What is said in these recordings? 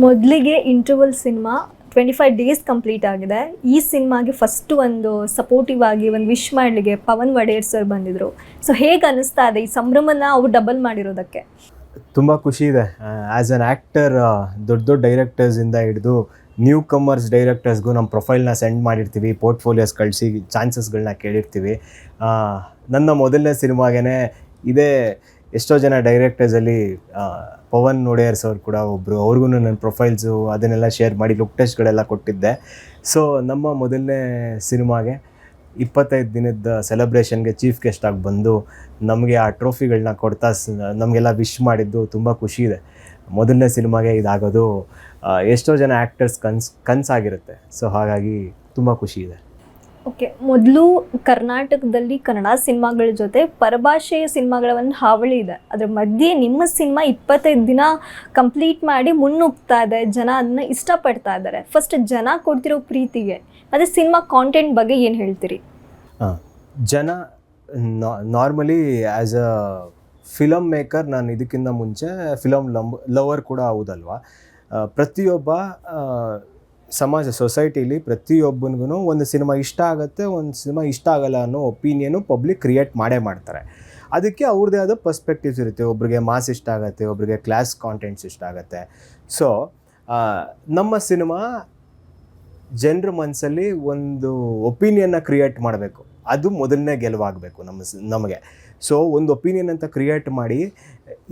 ಮೊದಲಿಗೆ interval cinema 25 days complete ಆಗಿದೆ. ಈ ಸಿನಿಮಾಗೆ ಫಸ್ಟ್ ಒಂದು ಸಪೋರ್ಟಿವ್ ಆಗಿ ಒಂದು ವಿಶ್ ಮಾಡಲಿಕ್ಕೆ ಪವನ್ ವಡೇರ್ ಸರ್ ಬಂದಿದ್ರು. ಸೊ ಹೇಗೆ ಅನಿಸ್ತಾ ಇದೆ ಈ ಸಂಭ್ರಮನ ಅವ್ರು ಡಬಲ್ ಮಾಡಿರೋದಕ್ಕೆ? ತುಂಬ ಖುಷಿ ಇದೆ. ಆ್ಯಸ್ ಅನ್ ಆ್ಯಕ್ಟರ್ ದೊಡ್ಡ ದೊಡ್ಡ ಡೈರೆಕ್ಟರ್ಸಿಂದ ಹಿಡಿದು ನ್ಯೂ ಕಮರ್ಸ್ ಡೈರೆಕ್ಟರ್ಸ್ಗೂ ನಮ್ಮ ಪ್ರೊಫೈಲ್ನ ಸೆಂಡ್ ಮಾಡಿರ್ತೀವಿ, ಪೋರ್ಟ್ಫೋಲಿಯೋಸ್ ಕಳಿಸಿ ಚಾನ್ಸಸ್ಗಳನ್ನ ಕೇಳಿರ್ತೀವಿ. ನನ್ನ ಮೊದಲನೇ ಸಿನಿಮಾಗೇ ಇದೇ ಎಷ್ಟೋ ಜನ ಡೈರೆಕ್ಟರ್ಸಲ್ಲಿ ಪವನ್ ಒಡೆಯರ್ಸ್ ಅವ್ರು ಕೂಡ ಒಬ್ಬರು, ಅವ್ರಿಗೂ ನನ್ನ ಪ್ರೊಫೈಲ್ಸು ಅದನ್ನೆಲ್ಲ ಶೇರ್ ಮಾಡಿ ಲುಕ್ ಟೆಸ್ಟ್ಗಳೆಲ್ಲ ಕೊಟ್ಟಿದ್ದೆ. ಸೊ ನಮ್ಮ ಮೊದಲನೇ ಸಿನಿಮಾಗೆ 25 ದಿನದ ಸೆಲೆಬ್ರೇಷನ್ಗೆ ಚೀಫ್ ಗೆಸ್ಟಾಗಿ ಬಂದು ನಮಗೆ ಆ ಟ್ರೋಫಿಗಳನ್ನ ಕೊಡ್ತಾ ನಮಗೆಲ್ಲ ವಿಶ್ ಮಾಡಿದ್ದು ತುಂಬ ಖುಷಿ ಇದೆ. ಮೊದಲನೇ ಸಿನಿಮಾಗೆ ಇದಾಗೋದು ಎಷ್ಟೋ ಜನ ಆ್ಯಕ್ಟರ್ಸ್ ಕನಸಾಗಿರುತ್ತೆ. ಸೊ ಹಾಗಾಗಿ ತುಂಬ ಖುಷಿ ಇದೆ. ಓಕೆ, ಮೊದಲು ಕರ್ನಾಟಕದಲ್ಲಿ ಕನ್ನಡ ಸಿನಿಮಾಗಳ ಜೊತೆ ಪರಭಾಷೆಯ ಸಿನಿಮಾಗಳ ಒಂದು ಹಾವಳಿ ಇದೆ. ಅದ್ರ ಮಧ್ಯೆ ನಿಮ್ಮ ಸಿನಿಮಾ 25 ದಿನ ಕಂಪ್ಲೀಟ್ ಮಾಡಿ ಮುನ್ನುಗ್ತಾ ಇದೆ, ಜನ ಅದನ್ನ ಇಷ್ಟಪಡ್ತಾ ಇದ್ದಾರೆ. ಫಸ್ಟ್ ಜನ ಕೊಡ್ತಿರೋ ಪ್ರೀತಿಗೆ ಮತ್ತು ಸಿನಿಮಾ ಕಾಂಟೆಂಟ್ ಬಗ್ಗೆ ಏನು ಹೇಳ್ತೀರಿ? ಜನ normally as a film maker ನಾನು ಇದಕ್ಕಿಂತ ಮುಂಚೆ ಫಿಲಮ್ ಲವರ್ ಕೂಡ ಹೌದಲ್ವಾ. ಪ್ರತಿಯೊಬ್ಬ ಸೊಸೈಟಿಲಿ ಪ್ರತಿಯೊಬ್ಬನಿಗೂ ಒಂದು ಸಿನಿಮಾ ಇಷ್ಟ ಆಗುತ್ತೆ, ಒಂದು ಸಿನಿಮಾ ಇಷ್ಟ ಆಗಲ್ಲ ಅನ್ನೋ ಒಪಿನಿಯನು ಪಬ್ಲಿಕ್ ಕ್ರಿಯೇಟ್ ಮಾಡ್ತಾರೆ. ಅದಕ್ಕೆ ಅವ್ರದ್ದೇ ಆದ ಪರ್ಸ್ಪೆಕ್ಟಿವ್ಸ್ ಇರುತ್ತೆ. ಒಬ್ರಿಗೆ ಮಾಸ್ ಇಷ್ಟ ಆಗುತ್ತೆ, ಒಬ್ರಿಗೆ ಕ್ಲಾಸ್ ಕಾಂಟೆಂಟ್ಸ್ ಇಷ್ಟ ಆಗುತ್ತೆ. ಸೊ ನಮ್ಮ ಸಿನಿಮಾ ಜನರ ಮನಸ್ಸಲ್ಲಿ ಒಂದು ಒಪಿನಿಯನ್ನ ಕ್ರಿಯೇಟ್ ಮಾಡಬೇಕು, ಅದು ಮೊದಲನೇ ಗೆಲುವಾಗಬೇಕು ನಮಗೆ. ಸೊ ಒಂದು ಒಪಿನಿಯನ್ ಅಂತ ಕ್ರಿಯೇಟ್ ಮಾಡಿ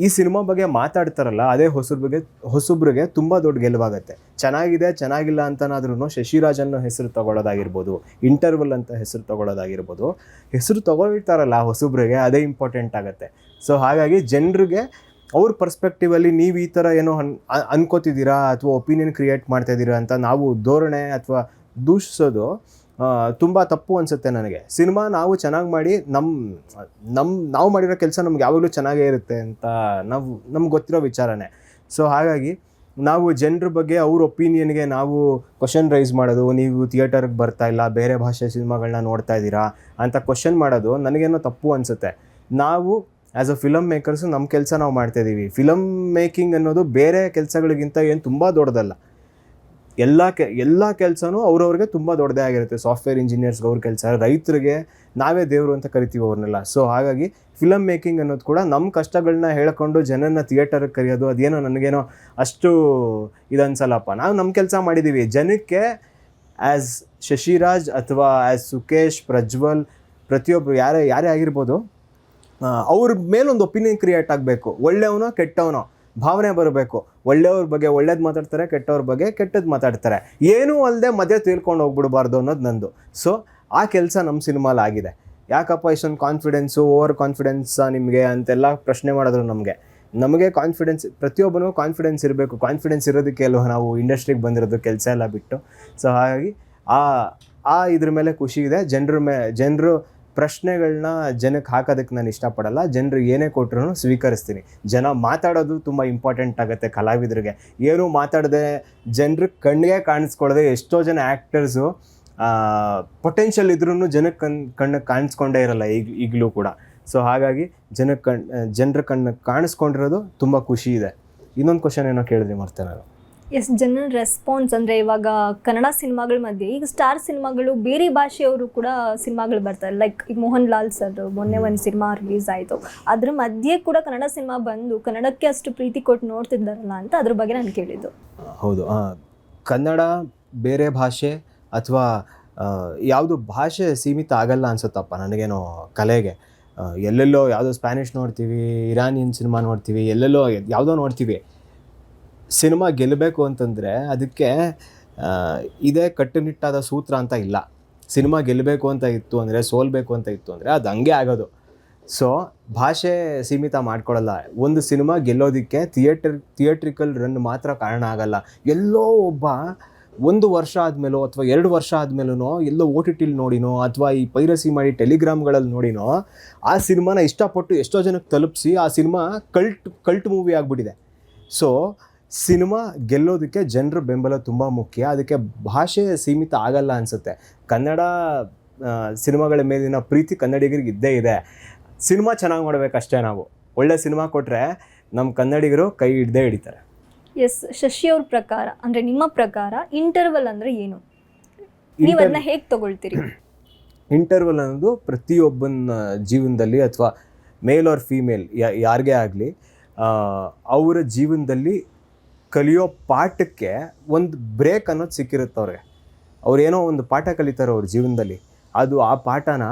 ಈ ಸಿನಿಮಾ ಬಗ್ಗೆ ಮಾತಾಡ್ತಾರಲ್ಲ, ಅದೇ ಹೊಸಬ್ರಿಗೆ ತುಂಬ ದೊಡ್ಡ ಗೆಲುವಾಗುತ್ತೆ. ಚೆನ್ನಾಗಿದೆ ಚೆನ್ನಾಗಿಲ್ಲ ಅಂತನಾದ್ರೂ ಶಶಿರಾಜ್ ಅನ್ನೋ ಹೆಸರು ತಗೊಳ್ಳೋದಾಗಿರ್ಬೋದು, ಇಂಟರ್ವಲ್ ಅಂತ ಹೆಸರು ತಗೊಳ್ಳೋದಾಗಿರ್ಬೋದು, ಹೆಸರು ತಗೊಳ್ತಾರಲ್ಲ ಹೊಸಬ್ರಿಗೆ, ಅದೇ ಇಂಪಾರ್ಟೆಂಟ್ ಆಗುತ್ತೆ. ಸೊ ಹಾಗಾಗಿ ಜನರಿಗೆ ಅವ್ರ ಪರ್ಸ್ಪೆಕ್ಟಿವಲ್ಲಿ ನೀವು ಈ ಥರ ಏನೋ ಅನ್ಕೋತಿದ್ದೀರಾ ಅಥವಾ ಒಪಿನಿಯನ್ ಕ್ರಿಯೇಟ್ ಮಾಡ್ತಾಯಿದ್ದೀರಾ ಅಂತ ನಾವು ಧೋರಣೆ ಅಥವಾ ದೂಷಿಸೋದು ತುಂಬ ತಪ್ಪು ಅನಿಸುತ್ತೆ ನನಗೆ. ಸಿನಿಮಾ ನಾವು ಚೆನ್ನಾಗಿ ಮಾಡಿ ನಾವು ಮಾಡಿರೋ ಕೆಲಸ ನಮ್ಗೆ ಯಾವಾಗಲೂ ಚೆನ್ನಾಗೇ ಇರುತ್ತೆ ಅಂತ ನಮ್ಗೆ ಗೊತ್ತಿರೋ ವಿಚಾರನೇ. ಸೊ ಹಾಗಾಗಿ ನಾವು ಜನರ ಬಗ್ಗೆ ಅವ್ರ ಒಪಿನಿಯನ್ಗೆ ನಾವು ಕ್ವಶನ್ ರೈಸ್ ಮಾಡೋದು, ನೀವು ಥಿಯೇಟರ್ಗೆ ಬರ್ತಾ ಇಲ್ಲ, ಬೇರೆ ಭಾಷೆ ಸಿನಿಮಾಗಳನ್ನ ನೋಡ್ತಾ ಇದ್ದೀರಾ ಅಂತ ಕ್ವಶನ್ ಮಾಡೋದು ನನಗೇನೋ ತಪ್ಪು ಅನಿಸುತ್ತೆ. ನಾವು ಆ್ಯಸ್ ಅ ಫಿಲಮ್ ಮೇಕರ್ಸು ನಮ್ಮ ಕೆಲಸ ನಾವು ಮಾಡ್ತಾಯಿದ್ದೀವಿ. ಫಿಲಮ್ ಮೇಕಿಂಗ್ ಅನ್ನೋದು ಬೇರೆ ಕೆಲಸಗಳಿಗಿಂತ ಏನು ತುಂಬ ದೊಡ್ಡದಲ್ಲ. ಎಲ್ಲ ಕೆಲಸನೂ ಅವ್ರವ್ರಿಗೆ ತುಂಬ ದೊಡ್ಡದೇ ಆಗಿರುತ್ತೆ. ಸಾಫ್ಟ್ವೇರ್ ಇಂಜಿನಿಯರ್ಸ್ಗೆ ಅವ್ರ ಕೆಲಸ, ರೈತರಿಗೆ ನಾವೇ ದೇವರು ಅಂತ ಕರಿತೀವಿ ಅವ್ರನ್ನೆಲ್ಲ. ಸೊ ಹಾಗಾಗಿ ಫಿಲಮ್ ಮೇಕಿಂಗ್ ಅನ್ನೋದು ಕೂಡ ನಮ್ಮ ಕಷ್ಟಗಳನ್ನ ಹೇಳ್ಕೊಂಡು ಜನನ ಥಿಯೇಟರ್ಗೆ ಕರೆಯೋದು ಅದೇನೋ ನನಗೇನೋ ಅಷ್ಟು ಇದನ್ಸಲ್ಲಪ್ಪ. ನಾವು ನಮ್ಮ ಕೆಲಸ ಮಾಡಿದ್ದೀವಿ. ಜನಕ್ಕೆ ಆ್ಯಸ್ ಶಶಿರಾಜ್ ಅಥವಾ ಆ್ಯಸ್ ಸುಕೇಶ್, ಪ್ರಜ್ವಲ್, ಪ್ರತಿಯೊಬ್ಬರು ಯಾರೇ ಆಗಿರ್ಬೋದು, ಅವ್ರ ಮೇಲೊಂದು ಒಪಿನಿಯನ್ ಕ್ರಿಯೇಟ್ ಆಗಬೇಕು. ಒಳ್ಳೆಯವನೋ ಕೆಟ್ಟವನೋ ಭಾವನೆ ಬರಬೇಕು. ಒಳ್ಳೆಯವ್ರ ಬಗ್ಗೆ ಒಳ್ಳೇದು ಮಾತಾಡ್ತಾರೆ, ಕೆಟ್ಟವ್ರ ಬಗ್ಗೆ ಕೆಟ್ಟದ್ದು ಮಾತಾಡ್ತಾರೆ. ಏನೂ ಅಲ್ಲದೆ ಮಧ್ಯೆ ತಿಳ್ಕೊಂಡು ಹೋಗ್ಬಿಡಬಾರ್ದು ಅನ್ನೋದು ನಂದು. ಸೊ ಆ ಕೆಲಸ ನಮ್ಮ ಸಿನಿಮಾಲಿ ಆಗಿದೆ. ಯಾಕಪ್ಪ ಇಷ್ಟೊಂದು ಕಾನ್ಫಿಡೆನ್ಸು, ಓವರ್ ಕಾನ್ಫಿಡೆನ್ಸಾ ನಿಮಗೆ ಅಂತೆಲ್ಲ ಪ್ರಶ್ನೆ ಮಾಡಿದ್ರು. ನಮಗೆ ಕಾನ್ಫಿಡೆನ್ಸ್, ಪ್ರತಿಯೊಬ್ಬನಿಗೂ ಕಾನ್ಫಿಡೆನ್ಸ್ ಇರಬೇಕು. ಕಾನ್ಫಿಡೆನ್ಸ್ ಇರೋದಕ್ಕೆ ಅಲ್ವ ನಾವು ಇಂಡಸ್ಟ್ರಿಗೆ ಬಂದಿರೋದು, ಕೆಲಸ ಎಲ್ಲ ಬಿಟ್ಟು. ಸೊ ಹಾಗಾಗಿ ಇದ್ರ ಮೇಲೆ ಖುಷಿ ಇದೆ. ಜನರು ಪ್ರಶ್ನೆಗಳನ್ನ ಜನಕ್ಕೆ ಹಾಕೋದಕ್ಕೆ ನಾನು ಇಷ್ಟಪಡಲ್ಲ. ಜನರು ಏನೇ ಕೊಟ್ಟರು ಸ್ವೀಕರಿಸ್ತೀನಿ. ಜನ ಮಾತಾಡೋದು ತುಂಬ ಇಂಪಾರ್ಟೆಂಟ್ ಆಗುತ್ತೆ ಕಲಾವಿದರಿಗೆ. ಏನೂ ಮಾತಾಡದೆ ಜನರಿಗೆ ಕಣ್ಣಿಗೆ ಕಾಣಿಸ್ಕೊಳ್ಳದೆ ಎಷ್ಟೋ ಜನ ಆ್ಯಕ್ಟರ್ಸು ಪೊಟೆನ್ಷಿಯಲ್ ಇದ್ರೂ ಜನಕ್ಕೆ ಕಣ್ಣಿಗೆ ಕಾಣಿಸ್ಕೊಂಡೇ ಇರಲ್ಲ ಈಗಲೂ ಕೂಡ. ಸೊ ಹಾಗಾಗಿ ಜನರ ಕಣ್ಣಿಗೆ ಕಾಣಿಸ್ಕೊಂಡಿರೋದು ತುಂಬ ಖುಷಿ ಇದೆ. ಇನ್ನೊಂದು ಕ್ವಶನ್ ಏನೋ ಕೇಳಿದ್ರಿ ಮರ್ತೆ ನಾನು. ಎಸ್, ಜನರಲ್ ರೆಸ್ಪಾನ್ಸ್ ಅಂದರೆ ಇವಾಗ ಕನ್ನಡ ಸಿನಿಮಾಗಳ ಮಧ್ಯೆ ಈಗ ಸ್ಟಾರ್ ಸಿನಿಮಾಗಳು ಬೇರೆ ಭಾಷೆಯವರು ಕೂಡ ಸಿನಿಮಾಗಳು ಬರ್ತಾರೆ. ಲೈಕ್ ಈಗ ಮೋಹನ್ ಲಾಲ್ ಸರ್ ಮೊನ್ನೆ ಒಂದು ಸಿನಿಮಾ ರಿಲೀಸ್ ಆಯಿತು, ಅದ್ರ ಮಧ್ಯೆ ಕೂಡ ಕನ್ನಡ ಸಿನಿಮಾ ಬಂದು ಕನ್ನಡಕ್ಕೆ ಅಷ್ಟು ಪ್ರೀತಿ ಕೊಟ್ಟು ನೋಡ್ತಿದ್ದಾರಲ್ಲ ಅಂತ ಅದ್ರ ಬಗ್ಗೆ ನಾನು ಕೇಳಿದ್ದು. ಹೌದು, ಕನ್ನಡ ಬೇರೆ ಭಾಷೆ ಅಥವಾ ಯಾವುದು ಭಾಷೆ ಸೀಮಿತ ಆಗಲ್ಲ ಅನ್ಸುತ್ತಪ್ಪ ನನಗೇನೋ ಕಲೆಗೆ. ಎಲ್ಲೆಲ್ಲೋ ಯಾವುದೋ ಸ್ಪ್ಯಾನಿಷ್ ನೋಡ್ತೀವಿ, ಇರಾನಿಯನ್ ಸಿನಿಮಾ ನೋಡ್ತೀವಿ, ಎಲ್ಲೆಲ್ಲೋ ಯಾವುದೋ ನೋಡ್ತೀವಿ. ಸಿನಿಮಾ ಗೆಲ್ಲಬೇಕು ಅಂತಂದರೆ ಅದಕ್ಕೆ ಇದೇ ಕಟ್ಟುನಿಟ್ಟಾದ ಸೂತ್ರ ಅಂತ ಇಲ್ಲ. ಸಿನಿಮಾ ಗೆಲ್ಲಬೇಕು ಅಂತ ಇತ್ತು ಅಂದರೆ, ಸೋಲ್ಬೇಕು ಅಂತ ಇತ್ತು ಅಂದರೆ ಅದು ಹಂಗೆ ಆಗೋದು. ಸೊ ಭಾಷೆ ಸೀಮಿತ ಮಾಡ್ಕೊಳ್ಳಲ್ಲ. ಒಂದು ಸಿನಿಮಾ ಗೆಲ್ಲೋದಕ್ಕೆ ಥಿಯೇಟ್ರಿಕಲ್ ರನ್ ಮಾತ್ರ ಕಾರಣ ಆಗಲ್ಲ. ಎಲ್ಲೋ ಒಬ್ಬ 1 ವರ್ಷ ಆದಮೇಲೋ ಅಥವಾ 2 ವರ್ಷ ಆದಮೇಲೋ ಎಲ್ಲೋ OTTಲಿ ನೋಡಿನೋ ಅಥವಾ ಈ ಪೈರಸಿ ಮಾಡಿ ಟೆಲಿಗ್ರಾಮ್ಗಳಲ್ಲಿ ನೋಡಿನೋ ಆ ಸಿನಿಮಾನ ಇಷ್ಟಪಟ್ಟು ಎಷ್ಟೋ ಜನಕ್ಕೆ ತಲುಪಿಸಿ ಆ ಸಿನಿಮಾ ಕಲ್ಟ್ ಮೂವಿ ಆಗಿಬಿಟ್ಟಿದೆ. ಸೊ ಸಿನಿಮಾ ಗೆಲ್ಲೋದಕ್ಕೆ ಜನರ ಬೆಂಬಲ ತುಂಬ ಮುಖ್ಯ. ಅದಕ್ಕೆ ಭಾಷೆ ಸೀಮಿತ ಆಗಲ್ಲ ಅನಿಸುತ್ತೆ. ಕನ್ನಡ ಸಿನಿಮಾಗಳ ಮೇಲಿನ ಪ್ರೀತಿ ಕನ್ನಡಿಗರಿಗೆ ಇದ್ದೇ ಇದೆ. ಸಿನಿಮಾ ಚೆನ್ನಾಗಿ ಮಾಡಬೇಕಷ್ಟೇ. ನಾವು ಒಳ್ಳೆ ಸಿನಿಮಾ ಕೊಟ್ಟರೆ ನಮ್ಮ ಕನ್ನಡಿಗರು ಕೈ ಹಿಡ್ದೇ ಹಿಡಿತಾರೆ. ಎಸ್, ಶಶಿ ಅವ್ರ ಪ್ರಕಾರ ಅಂದರೆ ನಿಮ್ಮ ಪ್ರಕಾರ ಇಂಟರ್ವಲ್ ಅಂದರೆ ಏನು? ನೀವು ಅದನ್ನ ಹೇಗೆ ತಗೊಳ್ತೀರಿ? ಇಂಟರ್ವಲ್ ಅನ್ನೋದು ಪ್ರತಿಯೊಬ್ಬನ ಜೀವನದಲ್ಲಿ ಅಥವಾ ಮೇಲ್ ಆರ್ ಫೀಮೇಲ್ ಯಾರಿಗೇ ಆಗಲಿ ಅವರ ಜೀವನದಲ್ಲಿ ಕಲಿಯೋ ಪಾಠಕ್ಕೆ ಒಂದು ಬ್ರೇಕ್ ಅನ್ನೋದು ಸಿಕ್ಕಿರುತ್ತೆ ಅವ್ರಿಗೆ. ಅವ್ರೇನೋ ಒಂದು ಪಾಠ ಕಲಿತಾರೆ ಅವ್ರ ಜೀವನದಲ್ಲಿ, ಅದು ಆ ಪಾಠನ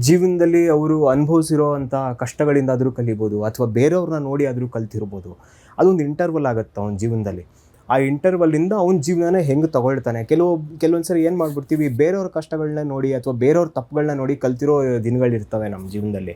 ಜೀವನದಲ್ಲಿ ಅವರು ಅನುಭವಿಸಿರೋ ಅಂಥ ಕಷ್ಟಗಳಿಂದಾದರೂ ಕಲಿಬೋದು ಅಥವಾ ಬೇರೆಯವ್ರನ್ನ ನೋಡಿ ಆದರೂ ಕಲ್ತಿರ್ಬೋದು. ಅದೊಂದು ಇಂಟರ್ವಲ್ ಆಗುತ್ತೆ ಅವನ ಜೀವನದಲ್ಲಿ. ಆ ಇಂಟರ್ವಲ್ಲಿಂದ ಅವನ ಜೀವನನೇ ಹೆಂಗೆ ತಗೊಳ್ತಾನೆ. ಕೆಲವೊಂದು ಸರಿ ಏನು ಮಾಡ್ಬಿಡ್ತೀವಿ, ಬೇರೆಯವ್ರ ಕಷ್ಟಗಳನ್ನ ನೋಡಿ ಅಥವಾ ಬೇರೆಯವ್ರ ತಪ್ಪುಗಳನ್ನ ನೋಡಿ ಕಲ್ತಿರೋ ದಿನಗಳಿರ್ತವೆ ನಮ್ಮ ಜೀವನದಲ್ಲಿ.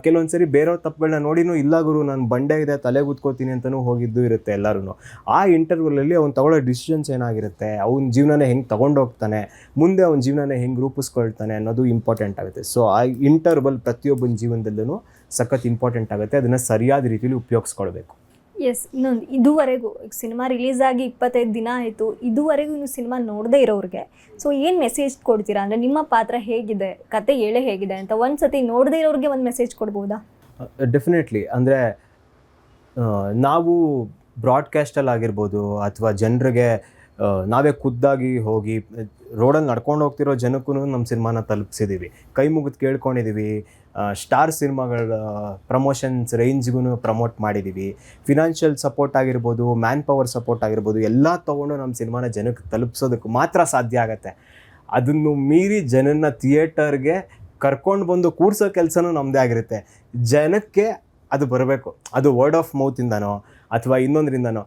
ಕೆಲವೊಂದು ಸರಿ ಬೇರೆಯವ್ರ ತಪ್ಪುಗಳನ್ನ ನೋಡಿನೂ ಇಲ್ಲ ಗುರು ನಾನು ಬಂಡೆ ಇದೆ ತಲೆ ಕೂತ್ಕೋತೀನಿ ಅಂತಲೂ ಹೋಗಿದ್ದು ಇರುತ್ತೆ ಎಲ್ಲರೂ. ಆ ಇಂಟರ್ವಲಲ್ಲಿ ಅವ್ನು ತಗೊಳ್ಳೋ ಡಿಸಿಷನ್ಸ್ ಏನಾಗಿರುತ್ತೆ, ಅವ್ನ ಜೀವನನೇ ಹೆಂಗೆ ತೊಗೊಂಡೋಗ್ತಾನೆ, ಮುಂದೆ ಅವ್ನ ಜೀವನನೇ ಹೆಂಗೆ ರೂಪಿಸ್ಕೊಳ್ತಾನೆ ಅನ್ನೋದು ಇಂಪಾರ್ಟೆಂಟ್ ಆಗುತ್ತೆ. ಸೊ ಆ ಇಂಟರ್ವಲ್ ಪ್ರತಿಯೊಬ್ಬನ ಜೀವನದಲ್ಲೂ ಸಖತ್ ಇಂಪಾರ್ಟೆಂಟ್ ಆಗುತ್ತೆ. ಅದನ್ನು ಸರಿಯಾದ ರೀತಿಯಲ್ಲಿ ಉಪಯೋಗಿಸ್ಕೊಳ್ಬೇಕು. ಎಸ್, ಇನ್ನೊಂದು, ಇದುವರೆಗೂ ಸಿನಿಮಾ ರಿಲೀಸ್ ಆಗಿ 25 ದಿನ ಆಯಿತು, ಇದುವರೆಗೂ ಇನ್ನು ಸಿನಿಮಾ ನೋಡದೇ ಇರೋರಿಗೆ ಸೊ ಏನು ಮೆಸೇಜ್ ಕೊಡ್ತೀರಾ? ಅಂದರೆ ನಿಮ್ಮ ಪಾತ್ರ ಹೇಗಿದೆ, ಕತೆ ಹೇಗಿದೆ ಅಂತ ಒಂದು ಸತಿ ನೋಡದೇ ಇರೋರಿಗೆ ಒಂದು ಮೆಸೇಜ್ ಕೊಡ್ಬೋದಾ? ಡೆಫಿನೆಟ್ಲಿ. ಅಂದರೆ ನಾವು ಬ್ರಾಡ್ಕಾಸ್ಟಲ್ಲಿ ಆಗಿರ್ಬೋದು ಅಥವಾ ಜನರಿಗೆ ನಾವೇ ಖುದ್ದಾಗಿ ಹೋಗಿ ರೋಡಲ್ಲಿ ನಡ್ಕೊಂಡು ಹೋಗ್ತಿರೋ ಜನಕ್ಕೂ ನಮ್ಮ ಸಿನಿಮಾನ ತಲುಪಿಸಿದ್ದೀವಿ, ಕೈ ಮುಗಿದು ಕೇಳ್ಕೊಂಡಿದ್ದೀವಿ. ಸ್ಟಾರ್ ಸಿನಿಮಾಗಳ ಪ್ರಮೋಷನ್ಸ್ ರೇಂಜ್ಗೂ ಪ್ರಮೋಟ್ ಮಾಡಿದ್ದೀವಿ. ಫಿನಾನ್ಷಿಯಲ್ ಸಪೋರ್ಟ್ ಆಗಿರ್ಬೋದು, ಮ್ಯಾನ್ ಪವರ್ ಸಪೋರ್ಟ್ ಆಗಿರ್ಬೋದು, ಎಲ್ಲ ತೊಗೊಂಡು ನಮ್ಮ ಸಿನಿಮಾನ ಜನಕ್ಕೆ ತಲುಪಿಸೋದಕ್ಕೆ ಮಾತ್ರ ಸಾಧ್ಯ ಆಗುತ್ತೆ. ಅದನ್ನು ಮೀರಿ ಜನನ ಥಿಯೇಟರ್ಗೆ ಕರ್ಕೊಂಡು ಬಂದು ಕೂರಿಸೋ ಕೆಲಸನೂ ನಮ್ಮದೇ ಆಗಿರುತ್ತೆ. ಜನಕ್ಕೆ ಅದು ಬರಬೇಕು, ಅದು ವರ್ಡ್ ಆಫ್ ಮೌತಿಂದನೋ ಅಥವಾ ಇನ್ನೊಂದರಿಂದನೋ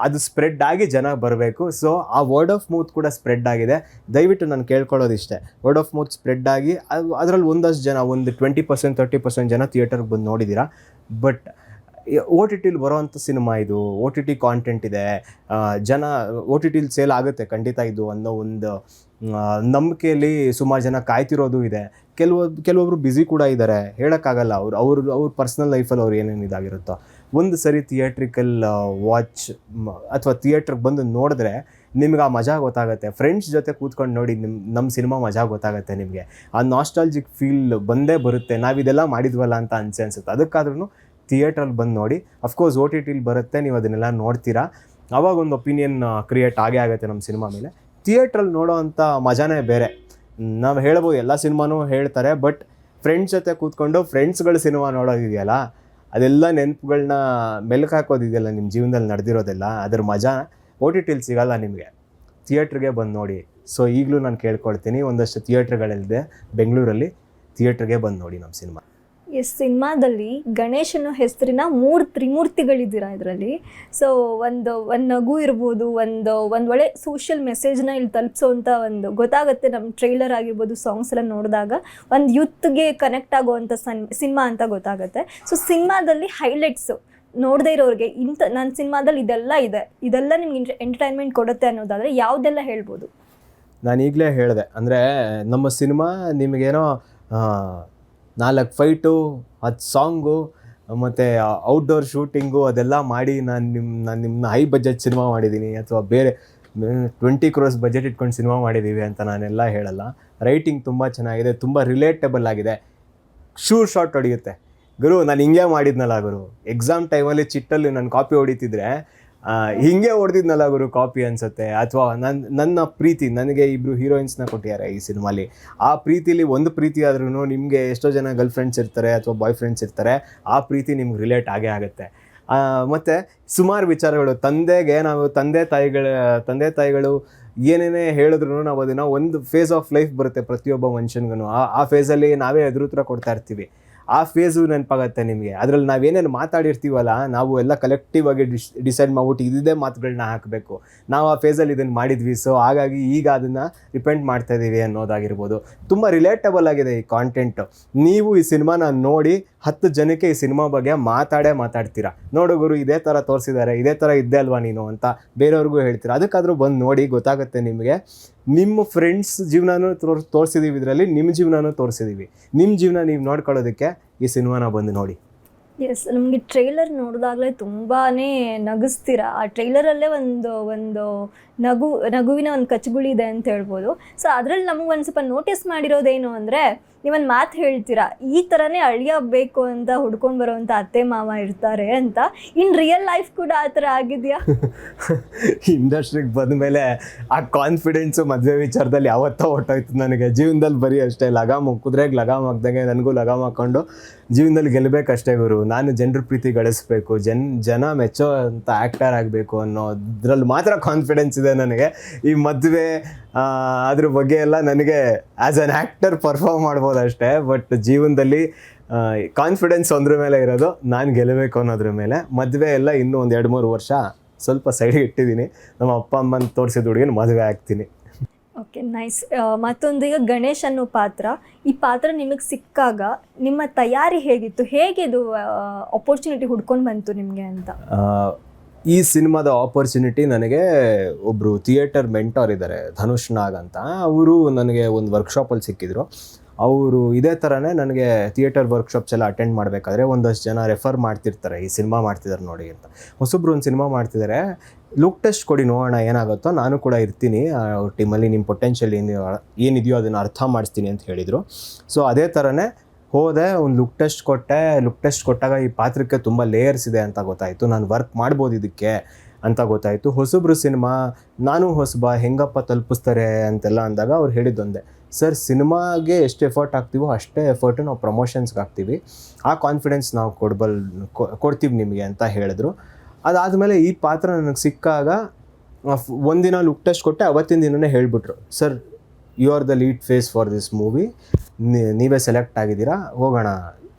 ಅದು ಸ್ಪ್ರೆಡ್ ಆಗಿ ಜನ ಬರಬೇಕು. ಸೊ ಆ ವರ್ಡ್ ಆಫ್ ಮೌತ್ ಕೂಡ ಸ್ಪ್ರೆಡ್ ಆಗಿದೆ. ದಯವಿಟ್ಟು ನಾನು ಕೇಳ್ಕೊಳ್ಳೋದಿಷ್ಟೇ, ವರ್ಡ್ ಆಫ್ ಮೌತ್ ಸ್ಪ್ರೆಡ್ ಆಗಿ ಅದರಲ್ಲಿ ಒಂದಷ್ಟು ಜನ, ಒಂದು 20% 30% ಜನ ಥಿಯೇಟರ್ಗೆ ಬಂದು ನೋಡಿದ್ದೀರಾ. ಬಟ್ OTTಲಿ ಬರೋವಂಥ ಸಿನಿಮಾ ಇದು, OTT ಕಾಂಟೆಂಟ್ ಇದೆ, ಜನ OTTಲಿ ಸೇಲ್ ಆಗುತ್ತೆ ಖಂಡಿತ ಇದು ಅನ್ನೋ ಒಂದು ನಂಬಿಕೆಯಲ್ಲಿ ಸುಮಾರು ಜನ ಕಾಯ್ತಿರೋದು ಇದೆ. ಕೆಲವೊಬ್ರು ಬ್ಯುಸಿ ಕೂಡ ಇದ್ದಾರೆ, ಹೇಳೋಕ್ಕಾಗಲ್ಲ. ಅವ್ರ ಪರ್ಸ್ನಲ್ ಲೈಫಲ್ಲಿ ಅವ್ರು ಏನೇನು ಇದಾಗಿರುತ್ತೋ. ಒಂದು ಸರಿ ಥಿಯೇಟ್ರಿಕಲ್ ವಾಚ್ ಅಥವಾ ಥಿಯೇಟ್ರಿಗೆ ಬಂದು ನೋಡಿದ್ರೆ ನಿಮ್ಗೆ ಆ ಮಜಾ ಗೊತ್ತಾಗುತ್ತೆ. ಫ್ರೆಂಡ್ಸ್ ಜೊತೆ ಕೂತ್ಕೊಂಡು ನೋಡಿ ನಮ್ಮ ಸಿನಿಮಾ ಮಜಾ ಗೊತ್ತಾಗುತ್ತೆ ನಿಮಗೆ. ಆ ನಾಸ್ಟಾಲ್ಜಿಕ್ ಫೀಲ್ ಬಂದೇ ಬರುತ್ತೆ, ನಾವಿದೆಲ್ಲ ಮಾಡಿದ್ವಲ್ಲ ಅಂತ ಅನ್ಸುತ್ತೆ. ಅದಕ್ಕಾದ್ರೂ ಥಿಯೇಟ್ರಲ್ಲಿ ಬಂದು ನೋಡಿ. ಅಫ್ಕೋರ್ಸ್ OTTಲಿ ಬರುತ್ತೆ, ನೀವು ಅದನ್ನೆಲ್ಲ ನೋಡ್ತೀರಾ, ಆವಾಗ ಒಂದು ಒಪಿನಿಯನ್ ಕ್ರಿಯೇಟ್ ಆಗೇ ಆಗುತ್ತೆ ನಮ್ಮ ಸಿನಿಮಾ ಮೇಲೆ. ಥಿಯೇಟ್ರಲ್ಲಿ ನೋಡೋ ಅಂಥ ಮಜಾನೇ ಬೇರೆ. ನಾವು ಹೇಳ್ಬೋದು, ಎಲ್ಲ ಸಿನಿಮಾನೂ ಹೇಳ್ತಾರೆ, ಬಟ್ ಫ್ರೆಂಡ್ಸ್ ಜೊತೆ ಕೂತ್ಕೊಂಡು ಫ್ರೆಂಡ್ಸ್ಗಳ ಸಿನಿಮಾ ನೋಡೋದಿದೆಯಲ್ಲ, ಅದೆಲ್ಲ ನೆನಪುಗಳನ್ನ ಮೆಲುಕು ಹಾಕೋದಿದೆಯಲ್ಲ ನಿಮ್ಮ ಜೀವನದಲ್ಲಿ ನಡೆದಿರೋದೆಲ್ಲ, ಅದ್ರ ಮಜಾ OTTಲಿ ಸಿಗಲ್ಲ ನಿಮಗೆ. ಥಿಯೇಟ್ರಿಗೆ ಬಂದು ನೋಡಿ. ಸೊ ಈಗಲೂ ನಾನು ಕೇಳ್ಕೊಳ್ತೀನಿ, ಒಂದಷ್ಟು ಥಿಯೇಟ್ರ್ಗಳಿದೆ ಬೆಂಗಳೂರಲ್ಲಿ, ಥಿಯೇಟ್ರಿಗೆ ಬಂದು ನೋಡಿ ನಮ್ಮ ಸಿನಿಮಾ. ಈ ಸಿನಿಮಾದಲ್ಲಿ ಗಣೇಶ್ ಅನ್ನೋ ಹೆಸರಿನ 3 ತ್ರಿಮೂರ್ತಿಗಳಿದ್ದೀರಾ ಇದರಲ್ಲಿ. ಸೊ ಒಂದು ನಗು ಇರ್ಬೋದು, ಒಂದು ಒಳ್ಳೆ ಸೋಷಿಯಲ್ ಮೆಸೇಜ್ನ ಇಲ್ಲಿ ತಲುಪಿಸೋವಂಥ ಒಂದು ಗೊತ್ತಾಗುತ್ತೆ. ನಮ್ಮ ಟ್ರೈಲರ್ ಆಗಿರ್ಬೋದು, ಸಾಂಗ್ಸ್ ಎಲ್ಲ ನೋಡಿದಾಗ ಒಂದು ಯೂತ್ಗೆ ಕನೆಕ್ಟ್ ಆಗುವಂಥ ಸಿನಿಮಾ ಅಂತ ಗೊತ್ತಾಗುತ್ತೆ. ಸೊ ಸಿನಿಮಾದಲ್ಲಿ ಹೈಲೈಟ್ಸು ನೋಡದೇ ಇರೋರಿಗೆ ನನ್ನ ಸಿನಿಮಾದಲ್ಲಿ ಇದೆಲ್ಲ ನಿಮ್ಗೆ ಎಂಟರ್ಟೈನ್ಮೆಂಟ್ ಕೊಡುತ್ತೆ ಅನ್ನೋದಾದರೆ ಯಾವುದೆಲ್ಲ ಹೇಳ್ಬೋದು? ನಾನು ಈಗಲೇ ಹೇಳಿದೆ, ಅಂದರೆ ನಮ್ಮ ಸಿನಿಮಾ ನಿಮಗೇನೋ 4 ಫೈಟು, 10 ಸಾಂಗು ಮತ್ತು ಔಟ್ಡೋರ್ ಶೂಟಿಂಗು ಅದೆಲ್ಲ ಮಾಡಿ ನಾನು ನಿಮ್ಮನ್ನ ಹೈ ಬಜೆಟ್ ಸಿನಿಮಾ ಮಾಡಿದ್ದೀನಿ ಅಥವಾ ಬೇರೆ 20 crores ಬಜೆಟ್ ಇಟ್ಕೊಂಡು ಸಿನಿಮಾ ಮಾಡಿದ್ದೀವಿ ಅಂತ ನಾನೆಲ್ಲ ಹೇಳಲ್ಲ. ರೈಟಿಂಗ್ ತುಂಬ ಚೆನ್ನಾಗಿದೆ, ತುಂಬ ರಿಲೇಟಬಲ್ ಆಗಿದೆ, ಶೂರ್ ಶಾಟ್ ಹೊಡೆಯುತ್ತೆ. ಗುರು ನಾನು ಹಿಂಗೆ ಮಾಡಿದ್ನಲ್ಲ ಗುರು, ಎಕ್ಸಾಮ್ ಟೈಮಲ್ಲಿ ಚಿಟ್ಟಲ್ಲಿ ನಾನು ಕಾಪಿ ಹೊಡಿತಿದ್ರೆ ಹಿಂಗೆ ಹೊಡೆದಿದ್ನಲ್ಲ ಗುರು ಕಾಪಿ ಅನಿಸುತ್ತೆ. ಅಥವಾ ನನ್ನ ಪ್ರೀತಿ, ನನಗೆ 2 ಹೀರೋಯಿನ್ಸ್ನ ಕೊಟ್ಟಿದ್ದಾರೆ ಈ ಸಿನಿಮಾಲಿ. ಆ ಪ್ರೀತಿಲಿ ಒಂದು ಪ್ರೀತಿ ಆದ್ರೂ ನಿಮಗೆ ಎಷ್ಟೋ ಜನ ಗರ್ಲ್ ಫ್ರೆಂಡ್ಸ್ ಇರ್ತಾರೆ ಅಥವಾ ಬಾಯ್ ಫ್ರೆಂಡ್ಸ್ ಇರ್ತಾರೆ, ಆ ಪ್ರೀತಿ ನಿಮ್ಗೆ ರಿಲೇಟ್ ಆಗೇ ಆಗುತ್ತೆ. ಮತ್ತು ಸುಮಾರು ವಿಚಾರಗಳು, ನಾವು ತಂದೆ ತಾಯಿಗಳು ಏನೇನೇ ಹೇಳಿದ್ರು ನಾವು ಅದನ್ನು ಒಂದು ಫೇಸ್ ಆಫ್ ಲೈಫ್ ಬರುತ್ತೆ ಪ್ರತಿಯೊಬ್ಬ ಮನುಷ್ಯನಿಗೂ. ಆ ಫೇಸಲ್ಲಿ ನಾವೇ ಎದುರುತ್ತರ ಕೊಡ್ತಾ ಇರ್ತೀವಿ. ಆ ಫೇಸು ನೆನಪಾಗತ್ತೆ ನಿಮಗೆ. ಅದರಲ್ಲಿ ನಾವೇನೇನು ಮಾತಾಡಿರ್ತೀವಲ್ಲ, ನಾವು ಎಲ್ಲ ಕಲೆಕ್ಟಿವ್ ಆಗಿ ಡಿಸೈಡ್ ಮಾಡ್ಬಿಟ್ಟು ಇದೇ ಮಾತುಗಳನ್ನ ಹಾಕಬೇಕು. ನಾವು ಆ ಫೇಸಲ್ಲಿ ಇದನ್ನು ಮಾಡಿದ್ವಿ, ಸೊ ಹಾಗಾಗಿ ಈಗ ಅದನ್ನು ರಿಪೆಂಟ್ ಮಾಡ್ತಾ ಇದ್ದೀವಿ ಅನ್ನೋದಾಗಿರ್ಬೋದು. ತುಂಬ ರಿಲೇಟಬಲ್ ಆಗಿದೆ ಈ ಕಾಂಟೆಂಟು. ನೀವು ಈ ಸಿನಿಮಾನ ನೋಡಿ 10 ಜನಕ್ಕೆ ಈ ಸಿನಿಮಾ ಬಗ್ಗೆ ಮಾತಾಡ್ತೀರಾ. ನೋಡು ಗುರು ಇದೇ ಥರ ತೋರಿಸಿದ್ದಾರೆ, ಇದೇ ಥರ ಇದ್ದೆ ಅಲ್ವಾ ನೀನು ಅಂತ ಬೇರೆಯವ್ರಿಗೂ ಹೇಳ್ತೀರಾ. ಅದಕ್ಕಾದರೂ ಬಂದು ನೋಡಿ, ಗೊತ್ತಾಗುತ್ತೆ ನಿಮಗೆ. ನಿಮ್ಮ ಫ್ರೆಂಡ್ಸ್ ಜೀವನನೂ ತೋರಿಸಿದ್ದೀವಿ ಇದರಲ್ಲಿ, ನಿಮ್ಮ ಜೀವನನೂ ತೋರಿಸಿದ್ದೀವಿ. ನಿಮ್ಮ ಜೀವನ ನೀವು ನೋಡ್ಕೊಳ್ಳೋದಕ್ಕೆ ಈ ಸಿನಿಮಾನ ಬಂದು ನೋಡಿ. ಎಸ್, ನಮಗೆ ಟ್ರೈಲರ್ ನೋಡಿದಾಗಲೇ ತುಂಬಾ ನಗಿಸ್ತೀರಾ. ಆ ಟ್ರೈಲರಲ್ಲೇ ಒಂದು ನಗುವಿನ ಒಂದು ಕಚಗುಳಿ ಇದೆ ಅಂತ ಹೇಳ್ಬೋದು. ಸೊ ಅದರಲ್ಲಿ ನಮಗೆ ಒಂದು ಸ್ವಲ್ಪ ನೋಟಿಸ್ ಮಾಡಿರೋದೇನು ಅಂದರೆ, ನೀವೊಂದು ಮಾತು ಹೇಳ್ತೀರಾ, ಈ ಥರನೇ ಅಳಿಯ ಬೇಕು ಅಂತ ಹುಡ್ಕೊಂಡು ಬರೋವಂಥ ಅತ್ತೆ ಮಾವ ಇರ್ತಾರೆ ಅಂತ. ಇನ್ ರಿಯಲ್ ಲೈಫ್ ಕೂಡ ಆ ಥರ ಆಗಿದೆಯಾ? ಇಂಡಸ್ಟ್ರಿಗೆ ಬಂದ ಮೇಲೆ ಆ ಕಾನ್ಫಿಡೆನ್ಸು ಮದುವೆ ವಿಚಾರದಲ್ಲಿ ಯಾವತ್ತೋ ಹೊಟ್ಟೋಯ್ತು ನನಗೆ. ಜೀವನದಲ್ಲಿ ಬರೀ ಅಷ್ಟೇ ಲಗಾಮ್ ಕುದುರೆಗೆ ಲಗಾಮ್ ಹಾಕ್ದಂಗೆ ನನಗೂ ಲಗಾಮ್ ಹಾಕ್ಕೊಂಡು ಜೀವನದಲ್ಲಿ ಗೆಲ್ಲಬೇಕಷ್ಟೇ ಗುರು. ನಾನು ಜನರ ಪ್ರೀತಿ ಗಳಿಸ್ಬೇಕು, ಜನ ಮೆಚ್ಚೋ ಅಂತ ಆ್ಯಕ್ಟರ್ ಆಗಬೇಕು ಅನ್ನೋದ್ರಲ್ಲಿ ಮಾತ್ರ ಕಾನ್ಫಿಡೆನ್ಸ್ ಇದೆ ನನಗೆ. ಈ ಮದುವೆ ಅದ್ರ ಬಗ್ಗೆ ಎಲ್ಲ ನನಗೆ ಆ್ಯಸ್ ಅನ್ ಆ್ಯಕ್ಟರ್ ಪರ್ಫಾರ್ಮ್ ಮಾಡ್ಬೋದು ಅಷ್ಟೇ. ಬಟ್ ಜೀವನದಲ್ಲಿ ಕಾನ್ಫಿಡೆನ್ಸ್ ಒಂದ್ರ ಮೇಲೆ ಇರೋದು, ನಾನು ಗೆಲ್ಲಬೇಕು ಅನ್ನೋದ್ರ ಮೇಲೆ. ಮದುವೆ ಎಲ್ಲ ಇನ್ನೂ ಒಂದು 2-3 ವರ್ಷ ಸ್ವಲ್ಪ ಸೈಡಿಗೆ ಇಟ್ಟಿದ್ದೀನಿ. ನಮ್ಮ ಅಪ್ಪ ಅಮ್ಮನ ತೋರಿಸಿದ ಹುಡುಗಿನ ಮದುವೆ ಆಗ್ತೀನಿ. Okay, nice. ಮತ್ತೊಂದು, ಈಗ ಗಣೇಶ್ ಅನ್ನೋ ಪಾತ್ರ, ಈ ಪಾತ್ರ ನಿಮಗೆ ಸಿಕ್ಕಾಗ ನಿಮ್ಮ ತಯಾರಿ ಹೇಗಿತ್ತು? ಹೇಗೆ ಇದು ಅಪರ್ಚುನಿಟಿ ಹುಡ್ಕೊಂಡು ಬಂತು ನಿಮಗೆ ಅಂತ? ಈ ಸಿನಿಮಾದ ಆಪರ್ಚುನಿಟಿ ನನಗೆ ಒಬ್ಬರು ಥಿಯೇಟರ್ ಮೆಂಟಾರ್ ಇದ್ದಾರೆ, ಧನುಷ್ ನಾಗ್ ಅಂತ. ಅವರು ನನಗೆ ಒಂದು ವರ್ಕ್ಶಾಪಲ್ಲಿ ಸಿಕ್ಕಿದ್ರು. ಅವರು ಇದೇ ಥರನೇ ನನಗೆ ಥಿಯೇಟರ್ ವರ್ಕ್ಶಾಪ್ಸ್ ಎಲ್ಲ ಅಟೆಂಡ್ ಮಾಡಬೇಕಾದ್ರೆ ಒಂದಷ್ಟು ಜನ ರೆಫರ್ ಮಾಡ್ತಿರ್ತಾರೆ, ಈ ಸಿನಿಮಾ ಮಾಡ್ತಿದ್ದಾರೆ ನೋಡಿ ಅಂತ. ಹೊಸೊಬ್ರು ಒಂದು ಸಿನಿಮಾ ಮಾಡ್ತಿದ್ದಾರೆ, ಲುಕ್ ಟೆಸ್ಟ್ ಕೊಡಿ ನೋಡೋಣ ಏನಾಗುತ್ತೋ, ನಾನು ಕೂಡ ಇರ್ತೀನಿ ಅವ್ರ ಟೀಮಲ್ಲಿ, ನಿಮ್ಮ ಪೊಟೆನ್ಷಿಯಲ್ ಏನಿದೆಯೋ ಅದನ್ನು ಅರ್ಥ ಮಾಡಿಸ್ತೀನಿ ಅಂತ ಹೇಳಿದರು. ಸೊ ಅದೇ ಥರನೇ ಹೋದೆ, ಒಂದು ಲುಕ್ ಟೆಸ್ಟ್ ಕೊಟ್ಟೆ. ಲುಕ್ ಟೆಸ್ಟ್ ಕೊಟ್ಟಾಗ ಈ ಪಾತ್ರಕ್ಕೆ ತುಂಬ ಲೇಯರ್ಸ್ ಇದೆ ಅಂತ ಗೊತ್ತಾಯಿತು, ನಾನು ವರ್ಕ್ ಮಾಡ್ಬೋದು ಇದಕ್ಕೆ ಅಂತ ಗೊತ್ತಾಯಿತು. ಹೊಸಬ್ರು ಸಿನಿಮಾ, ನಾನು ಹೊಸಬ, ಹೆಂಗಪ್ಪ ತಲುಪಿಸ್ತಾರೆ ಅಂತೆಲ್ಲ ಅಂದಾಗ ಅವ್ರು ಹೇಳಿದ್ದೊಂದೇ, ಸರ್ ಸಿನಿಮಾಗೆ ಎಷ್ಟು ಎಫರ್ಟ್ ಹಾಕ್ತೀವೋ ಅಷ್ಟೇ ಎಫರ್ಟು ನಾವು ಪ್ರಮೋಷನ್ಸ್ಗೆ ಹಾಕ್ತೀವಿ, ಆ ಕಾನ್ಫಿಡೆನ್ಸ್ ನಾವು ಕೊಡ್ತೀವಿ ನಿಮಗೆ ಅಂತ ಹೇಳಿದ್ರು. ಅದಾದಮೇಲೆ ಈ ಪಾತ್ರ ನನಗೆ ಸಿಕ್ಕಾಗ ಒಂದಿನ ಲುಕ್ ಟೆಸ್ಟ್ ಕೊಟ್ಟೆ, ಅವತ್ತಿನ ದಿನವೇ ಹೇಳಿಬಿಟ್ರು, sir you are the lead face for this movie, ನೀವೇ ಸೆಲೆಕ್ಟ್ ಆಗಿದ್ದೀರಾ, ಹೋಗೋಣ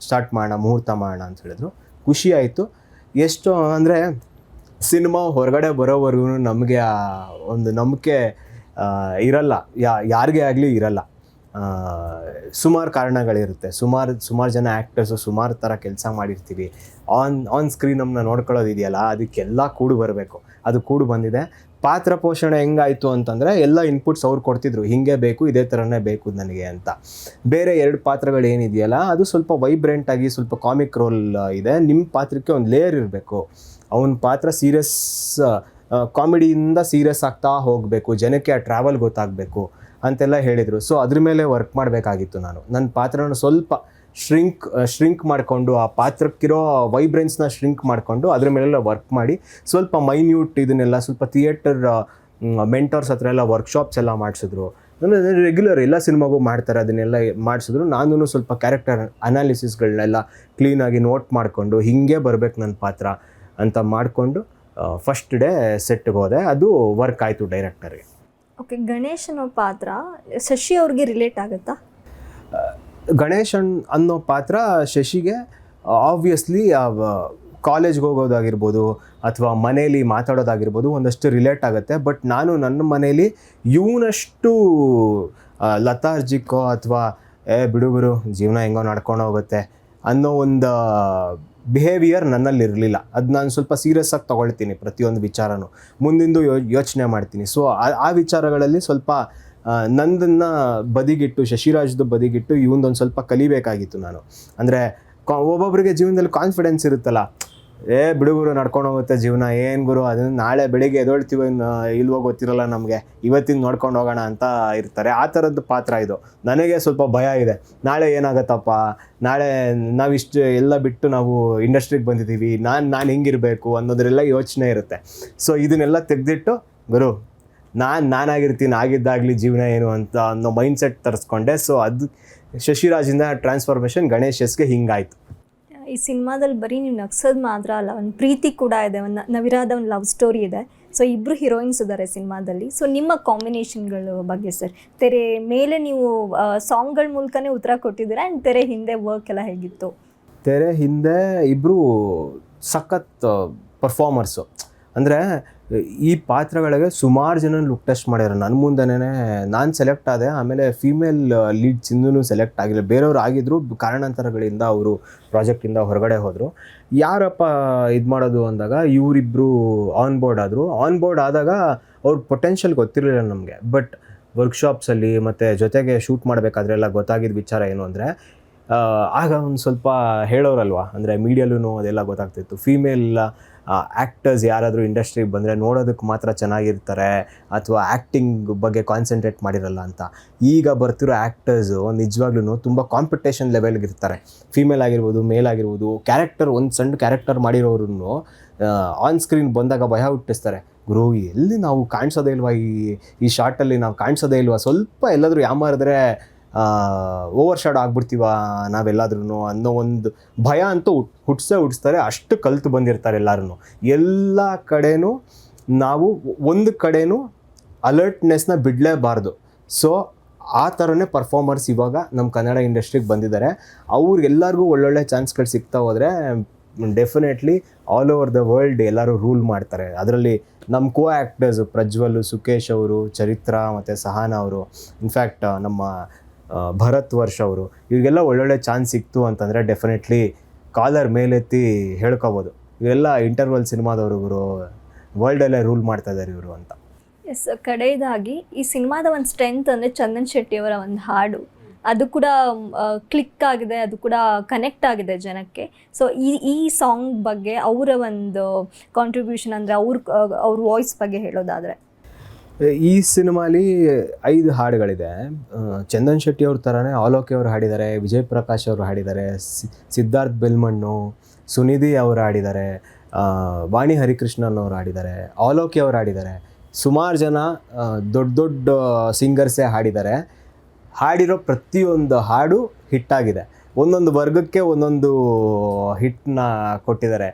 ಸ್ಟಾರ್ಟ್ ಮಾಡೋಣ, ಮುಹೂರ್ತ ಮಾಡೋಣ ಅಂತ ಹೇಳಿದ್ರು. ಖುಷಿ ಆಯಿತು. ಎಷ್ಟು ಅಂದರೆ ಸಿನಿಮಾ ಹೊರಗಡೆ ಬರೋವರೆಗೂ ನಮಗೆ ಆ ಒಂದು ನಂಬಿಕೆ ಇರಲ್ಲ, ಯಾರಿಗೇ ಆಗಲಿ ಇರಲ್ಲ. ಸುಮಾರು ಕಾರಣಗಳಿರುತ್ತೆ, ಸುಮಾರು ಜನ ಆ್ಯಕ್ಟರ್ಸು ಸುಮಾರು ಥರ ಕೆಲಸ ಮಾಡಿರ್ತೀವಿ. ಆನ್ ಸ್ಕ್ರೀನ್ ನಮ್ಮನ್ನ ನೋಡ್ಕೊಳ್ಳೋದಿದೆಯಲ್ಲ, ಅದಕ್ಕೆಲ್ಲ ಕೂಡು ಬರಬೇಕು. ಅದು ಕೂಡು ಬಂದಿದೆ. ಪಾತ್ರ ಪೋಷಣೆ ಹೆಂಗಾಯಿತು ಅಂತಂದರೆ, ಎಲ್ಲ ಇನ್ಪುಟ್ಸ್ ಅವ್ರು ಕೊಡ್ತಿದ್ರು, ಹೀಗೆ ಬೇಕು, ಇದೇ ಥರನೇ ಬೇಕು ನನಗೆ ಅಂತ. ಬೇರೆ 2 ಪಾತ್ರಗಳು ಏನಿದೆಯಲ್ಲ, ಅದು ಸ್ವಲ್ಪ ವೈಬ್ರೆಂಟಾಗಿ ಸ್ವಲ್ಪ ಕಾಮಿಕ್ ರೋಲ್ ಇದೆ. ನಿಮ್ಮ ಪಾತ್ರಕ್ಕೆ ಒಂದು ಲೇಯರ್ ಇರಬೇಕು. ಅವನ ಪಾತ್ರ ಸೀರಿಯಸ್, ಕಾಮಿಡಿಯಿಂದ ಸೀರಿಯಸ್ ಆಗ್ತಾ ಹೋಗಬೇಕು, ಜನಕ್ಕೆ ಆ ಟ್ರಾವೆಲ್ ಗೊತ್ತಾಗಬೇಕು ಅಂತೆಲ್ಲ ಹೇಳಿದರು. ಸೊ ಅದ್ರ ಮೇಲೆ ವರ್ಕ್ ಮಾಡಬೇಕಾಗಿತ್ತು ನಾನು. ನನ್ನ ಪಾತ್ರನ ಸ್ವಲ್ಪ ಶ್ರಿಂಕ್ ಮಾಡಿಕೊಂಡು, ಆ ಪಾತ್ರಕ್ಕಿರೋ ವೈಬ್ರೆನ್ಸ್ನ ಶ್ರಿಂಕ್ ಮಾಡಿಕೊಂಡು ಅದ್ರ ಮೇಲೆಲ್ಲ ವರ್ಕ್ ಮಾಡಿ, ಸ್ವಲ್ಪ ಮೈನ್ಯೂಟ್ ಇದನ್ನೆಲ್ಲ ಸ್ವಲ್ಪ ಥಿಯೇಟರ್ ಮೆಂಟರ್ಸ್ ಹತ್ರ ಎಲ್ಲ ವರ್ಕ್ಶಾಪ್ಸ್ ಎಲ್ಲ ಮಾಡಿಸಿದ್ರು. ರೆಗ್ಯುಲರ್ ಎಲ್ಲ ಸಿನಿಮಾಗೂ ಮಾಡ್ತಾರೆ, ಅದನ್ನೆಲ್ಲ ಮಾಡಿಸಿದ್ರು. ನಾನು ಸ್ವಲ್ಪ ಕ್ಯಾರೆಕ್ಟರ್ ಅನಾಲಿಸಿಸ್ಗಳನ್ನೆಲ್ಲ ಕ್ಲೀನಾಗಿ ನೋಟ್ ಮಾಡಿಕೊಂಡು, ಹೀಗೆ ಬರಬೇಕು ನನ್ನ ಪಾತ್ರ ಅಂತ ಮಾಡಿಕೊಂಡು ಫಸ್ಟ್ ಡೇ ಸೆಟ್ಗೆ ಹೋದೆ. ಅದು ವರ್ಕ್ ಆಯಿತು ಡೈರೆಕ್ಟರ್ಗೆ. ಓಕೆ, ಗಣೇಶ್ ಅನ್ನೋ ಪಾತ್ರ ಶಶಿ ಅವ್ರಿಗೆ ರಿಲೇಟ್ ಆಗುತ್ತಾ? ಗಣೇಶ್ ಅನ್ನೋ ಪಾತ್ರ ಶಶಿಗೆ ಆಬ್ವಿಯಸ್ಲಿ ಕಾಲೇಜ್ಗೆ ಹೋಗೋದಾಗಿರ್ಬೋದು ಅಥವಾ ಮನೇಲಿ ಮಾತಾಡೋದಾಗಿರ್ಬೋದು ಒಂದಷ್ಟು ರಿಲೇಟ್ ಆಗುತ್ತೆ. ಬಟ್ ನಾನು ನನ್ನ ಮನೇಲಿ ಇವನಷ್ಟು ಲತಾರ್ಜಿಕ್ಕೋ ಅಥವಾ ಬಿಡುಗರು ಜೀವನ ಹೆಂಗೋ ನಡ್ಕೊಂಡು ಹೋಗುತ್ತೆ ಅನ್ನೋ ಒಂದು ಬಿಹೇವಿಯರ್ ನನ್ನಲ್ಲಿ ಇರಲಿಲ್ಲ. ಅದು ನಾನು ಸ್ವಲ್ಪ ಸೀರಿಯಸ್ ಆಗಿ ತೊಗೊಳ್ತೀನಿ, ಪ್ರತಿಯೊಂದು ವಿಚಾರನೂ ಮುಂದಿಂದು ಯೋಚನೆ ಮಾಡ್ತೀನಿ. ಸೊ ಆ ವಿಚಾರಗಳಲ್ಲಿ ಸ್ವಲ್ಪ ನಂದನ್ನು ಬದಿಗಿಟ್ಟು, ಶಶಿರಾಜ್ದು ಬದಿಗಿಟ್ಟು ಇವನದೊಂದು ಸ್ವಲ್ಪ ಕಲಿಬೇಕಾಗಿತ್ತು ನಾನು. ಅಂದರೆ ಒಬ್ಬೊಬ್ಬರಿಗೆ ಜೀವನದಲ್ಲಿ ಕಾನ್ಫಿಡೆನ್ಸ್ ಇರುತ್ತಲ್ಲ, ಬಿಡುಗರು ನಡ್ಕೊಂಡು ಹೋಗುತ್ತೆ ಜೀವನ, ಏನು ಗುರು ಅದನ್ನು ನಾಳೆ ಬೆಳಿಗ್ಗೆ ಎದೊಳ್ತೀವೋ ಇಲ್ವೋ ಗೊತ್ತಿರಲ್ಲ ನಮಗೆ, ಇವತ್ತಿನ ನೋಡ್ಕೊಂಡು ಹೋಗೋಣ ಅಂತ ಇರ್ತಾರೆ. ಆ ಥರದ್ದು ಪಾತ್ರ ಇದು. ನನಗೆ ಸ್ವಲ್ಪ ಭಯ ಇದೆ, ನಾಳೆ ಏನಾಗತ್ತಪ್ಪ, ನಾಳೆ ನಾವಿಷ್ಟು ಎಲ್ಲ ಬಿಟ್ಟು ನಾವು ಇಂಡಸ್ಟ್ರಿಗೆ ಬಂದಿದ್ದೀವಿ, ನಾನು ಹೆಂಗಿರಬೇಕು ಅನ್ನೋದ್ರೆಲ್ಲ ಯೋಚನೆ ಇರುತ್ತೆ. ಸೊ ಇದನ್ನೆಲ್ಲ ತೆಗೆದಿಟ್ಟು ಗುರು ನಾನಾಗಿರ್ತೀನಿ, ಆಗಿದ್ದಾಗಲಿ ಜೀವನ ಏನು ಅಂತ ಅನ್ನೋ ಮೈಂಡ್ಸೆಟ್ ತರಿಸ್ಕೊಂಡೆ. ಸೊ ಅದು ಶಶಿರಾಜಿಂದ ಟ್ರಾನ್ಸ್ಫಾರ್ಮೇಷನ್ ಗಣೇಶ್ ಎಸ್ಗೆ ಹಿಂಗಾಯಿತು. ಈ ಸಿನಿಮಾದಲ್ಲಿ ಬರೀ ನೀವು ನಗ್ಸೋದು ಮಾತ್ರ ಅಲ್ಲ, ಒಂದು ಪ್ರೀತಿ ಕೂಡ ಇದೆ, ಒಂದು ನವಿರಾದ ಒಂದು ಲವ್ ಸ್ಟೋರಿ ಇದೆ. ಸೊ ಇಬ್ಬರು ಹೀರೋಯಿನ್ಸ್ ಇದ್ದಾರೆ ಸಿನಿಮಾದಲ್ಲಿ. ಸೊ ನಿಮ್ಮ ಕಾಂಬಿನೇಷನ್ಗಳ ಬಗ್ಗೆ ಸರ್, ತೆರೆ ಮೇಲೆ ನೀವು ಸಾಂಗ್ಗಳ ಮೂಲಕನೇ ಉತ್ತರ ಕೊಟ್ಟಿದ್ದೀರಾ, ಆ್ಯಂಡ್ ತೆರೆ ಹಿಂದೆ ವರ್ಕ್ ಎಲ್ಲ ಹೇಗಿತ್ತು? ತೆರೆ ಹಿಂದೆ ಇಬ್ಬರು ಸಖತ್ ಪರ್ಫಾರ್ಮರ್ಸು. ಅಂದರೆ ಈ ಪಾತ್ರಗಳಿಗೆ ಸುಮಾರು ಜನ ಲುಕ್ ಟೆಸ್ಟ್ ಮಾಡ್ಯಾರ. ನನ್ನ ಮುಂದೆನೇ ನಾನು ಸೆಲೆಕ್ಟ್ ಆದೆ. ಆಮೇಲೆ ಫೀಮೇಲ್ ಲೀಡ್ಸ್ ಇನ್ನೂ ಸೆಲೆಕ್ಟ್ ಆಗಿಲ್ಲ, ಬೇರೆಯವ್ರು ಆಗಿದ್ರು, ಕಾರಣಾಂತರಗಳಿಂದ ಅವರು ಪ್ರಾಜೆಕ್ಟಿಂದ ಹೊರಗಡೆ ಹೋದರು. ಯಾರಪ್ಪ ಇದು ಮಾಡೋದು ಅಂದಾಗ ಇವರಿಬ್ಬರು ಆನ್ ಬೋರ್ಡ್ ಆದರು. ಆನ್ ಬೋರ್ಡ್ ಆದಾಗ ಅವ್ರ ಪೊಟೆನ್ಷಿಯಲ್ ಗೊತ್ತಿರಲಿಲ್ಲ ನಮಗೆ. ಬಟ್ ವರ್ಕ್ಶಾಪ್ಸಲ್ಲಿ ಮತ್ತು ಜೊತೆಗೆ ಶೂಟ್ ಮಾಡಬೇಕಾದ್ರೆಲ್ಲ ಗೊತ್ತಾಗಿದ್ದ ವಿಚಾರ ಏನು ಅಂದರೆ, ಆಗ ಒಂದು ಸ್ವಲ್ಪ ಹೇಳೋರಲ್ವ, ಅಂದರೆ ಮೀಡಿಯಲ್ಲೂ ಅದೆಲ್ಲ ಗೊತ್ತಾಗ್ತಿತ್ತು, ಫೀಮೇಲ್ ಆ್ಯಕ್ಟರ್ಸ್ ಯಾರಾದರೂ ಇಂಡಸ್ಟ್ರಿಗೆ ಬಂದರೆ ನೋಡೋದಕ್ಕೆ ಮಾತ್ರ ಚೆನ್ನಾಗಿರ್ತಾರೆ ಅಥವಾ ಆ್ಯಕ್ಟಿಂಗ್ ಬಗ್ಗೆ ಕಾನ್ಸಂಟ್ರೇಟ್ ಮಾಡಿರಲ್ಲ ಅಂತ. ಈಗ ಬರ್ತಿರೋ ಆ್ಯಕ್ಟರ್ಸು ನಿಜವಾಗ್ಲೂ ತುಂಬ ಕಾಂಪಿಟೇಷನ್ ಲೆವೆಲ್ಗೆ ಇರ್ತಾರೆ. ಫೀಮೇಲ್ ಆಗಿರ್ಬೋದು, ಮೇಲ್ ಆಗಿರ್ಬೋದು. ಕ್ಯಾರೆಕ್ಟರ್ ಒಂದು ಸಣ್ಣ ಕ್ಯಾರೆಕ್ಟರ್ ಮಾಡಿರೋರು ಆನ್ ಸ್ಕ್ರೀನ್ ಬಂದಾಗ ಭಯ ಹುಟ್ಟಿಸ್ತಾರೆ. ಗುರು ಎಲ್ಲಿ ನಾವು ಕಾಣಿಸೋದೇ ಇಲ್ವಾ, ಈ ಶಾರ್ಟಲ್ಲಿ ನಾವು ಕಾಣಿಸೋದೇ ಇಲ್ವಾ, ಸ್ವಲ್ಪ ಎಲ್ಲಾದರೂ ಯಾಮಾರಿದ್ರೆ ಓವರ್ ಶಾಡ್ ಆಗ್ಬಿಡ್ತೀವ ನಾವೆಲ್ಲಾದ್ರೂ ಅನ್ನೋ ಒಂದು ಭಯ ಅಂತೂ ಹುಟ್ಟಿಸ್ತಾರೆ. ಅಷ್ಟು ಕಲ್ತು ಬಂದಿರ್ತಾರೆ ಎಲ್ಲರೂ. ಎಲ್ಲ ಕಡೆನೂ ನಾವು ಒಂದು ಕಡೆನೂ ಅಲರ್ಟ್ನೆಸ್ನ ಬಿಡಲೇಬಾರ್ದು. ಸೊ ಆ ಥರನೇ ಪರ್ಫಾರ್ಮರ್ಸ್ ಇವಾಗ ನಮ್ಮ ಕನ್ನಡ ಇಂಡಸ್ಟ್ರಿಗೆ ಬಂದಿದ್ದಾರೆ. ಅವ್ರಿಗೆಲ್ಲರಿಗೂ ಒಳ್ಳೊಳ್ಳೆ ಚಾನ್ಸ್ಗಳು ಸಿಗ್ತಾ ಹೋದರೆ definitely all over the world ಎಲ್ಲರೂ ರೂಲ್ ಮಾಡ್ತಾರೆ. ಅದರಲ್ಲಿ ನಮ್ಮ ಕೋ ಆ್ಯಕ್ಟರ್ಸು ಪ್ರಜ್ವಲ್, ಸುಕೇಶ್ ಅವರು, ಚರಿತ್ರಾ ಮತ್ತು ಸಹನಾ ಅವರು, ಇನ್ಫ್ಯಾಕ್ಟ್ ನಮ್ಮ ಭರತ್ ವರ್ಷ್ ಅವರು, ಇವರಿಗೆಲ್ಲ ಒಳ್ಳೊಳ್ಳೆ ಚಾನ್ಸ್ ಸಿಕ್ತು ಅಂತಂದರೆ ಡೆಫಿನೆಟ್ಲಿ ಕಾಲರ್ ಮೇಲೆತ್ತಿ ಹೇಳ್ಕೊಬೋದು, ಇವರೆಲ್ಲ ಇಂಟರ್ವಲ್ ಸಿನಿಮಾದವರು ಇವರು, ವರ್ಲ್ಡಲ್ಲೇ ರೂಲ್ ಮಾಡ್ತಾ ಇದ್ದಾರೆ ಇವರು ಅಂತ. ಎಸ್, ಕಡೆಯದಾಗಿ ಈ ಸಿನಿಮಾದ ಒಂದು ಸ್ಟ್ರೆಂತ್ ಅಂದರೆ ಚಂದನ್ ಶೆಟ್ಟಿಯವರ ಒಂದು ಹಾಡು, ಅದು ಕೂಡ ಕ್ಲಿಕ್ ಆಗಿದೆ, ಅದು ಕೂಡ ಕನೆಕ್ಟ್ ಆಗಿದೆ ಜನಕ್ಕೆ. ಸೊ ಈ ಸಾಂಗ್ ಬಗ್ಗೆ ಅವರ ಒಂದು ಕಾಂಟ್ರಿಬ್ಯೂಷನ್ ಅಂದರೆ ಅವ್ರ ವಾಯ್ಸ್ ಬಗ್ಗೆ ಹೇಳೋದಾದರೆ, ಈ ಸಿನಿಮಾಲಿ 5 ಹಾಡುಗಳಿದೆ. ಚಂದನ್ ಶೆಟ್ಟಿ ಅವ್ರ ಥರನೇ ಆಲೋಕೆ ಅವರು ಹಾಡಿದ್ದಾರೆ, ವಿಜಯ್ ಪ್ರಕಾಶ್ ಅವರು ಹಾಡಿದ್ದಾರೆ, ಸಿದ್ಧಾರ್ಥ್ ಬೆಲ್ಮಣ್ಣು, ಸುನಿಧಿ ಅವರು ಹಾಡಿದ್ದಾರೆ, ವಾಣಿ ಹರಿಕೃಷ್ಣನ್ ಅವರು ಹಾಡಿದ್ದಾರೆ, ಆಲೋಕೆ ಅವರು ಹಾಡಿದ್ದಾರೆ. ಸುಮಾರು ಜನ ದೊಡ್ಡ ದೊಡ್ಡ ಸಿಂಗರ್ಸೇ ಹಾಡಿದ್ದಾರೆ. ಹಾಡಿರೋ ಪ್ರತಿಯೊಂದು ಹಾಡು ಹಿಟ್ಟಾಗಿದೆ. ಒಂದೊಂದು ವರ್ಗಕ್ಕೆ ಒಂದೊಂದು ಹಿಟ್ನ ಕೊಟ್ಟಿದ್ದಾರೆ.